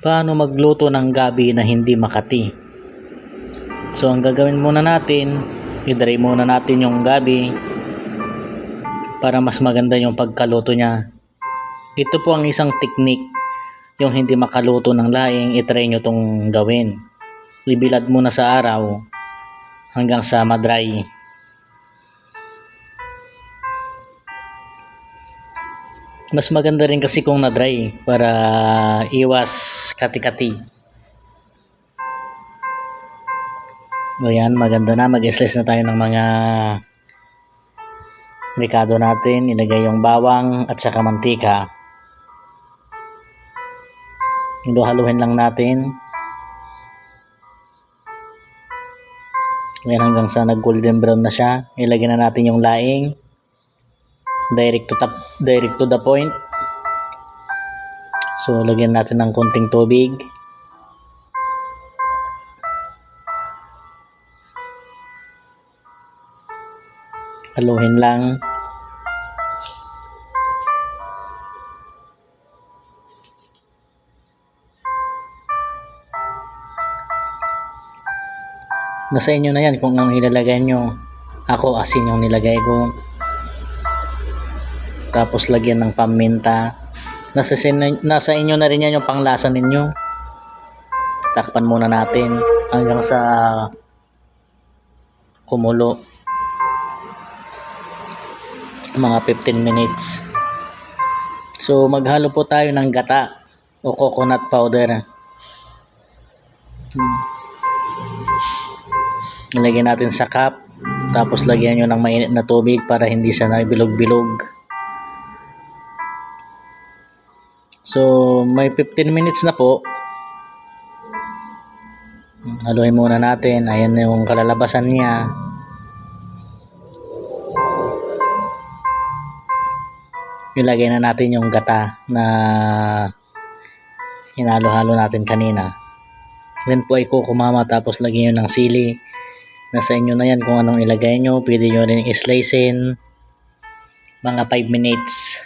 Paano magluto ng gabi na hindi makati? So ang gagawin muna natin, i-dry muna natin yung gabi para mas maganda yung pagkaluto niya. Ito po ang isang technique, yung hindi makaluto ng laing, i-try nyo tong gawin. Ibilad muna sa araw hanggang sa madry. Mas maganda rin kasi kung na-dry para iwas kati-kati. O yan, maganda na. Mag-slice na tayo ng mga ricado natin. Ilagay yung bawang at saka mantika. Haluhaluin lang natin. Ayan, hanggang sa nag-golden brown na siya. Ilagay na natin yung laing. Direct to the point. So lagyan natin ng konting tubig. Haluhin lang. Nasa inyo na yan kung anong ilalagay nyo. Ako asin yung nilagay ko. Tapos lagyan ng paminta. Nasa inyo na rin yan yung panglasa ninyo. Takpan muna natin hanggang sa kumulo. Mga 15 minutes. So maghalo po tayo ng gata o coconut powder. Ilagyan natin sa cup. Tapos lagyan nyo ng mainit na tubig para hindi siya nabilog-bilog. So may 15 minutes na po. Haluin muna natin. Ayan na yung kalalabasan niya. Ilagay na natin yung gata na hinalo-halo natin kanina. Then po ay kukumama, tapos lagyan nyo ng sili. Nasa inyo na yan kung anong ilagay nyo. Pwede nyo rin i-slicein. Mga 5 minutes.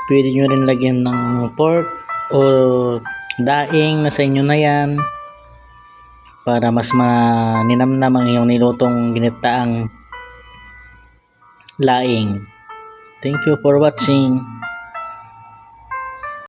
Pwede nyo rin lagyan ng pork o daing, nasa inyo na yan. Para mas maninamnam ang iyong nilutong ginitaang laing. Thank you for watching.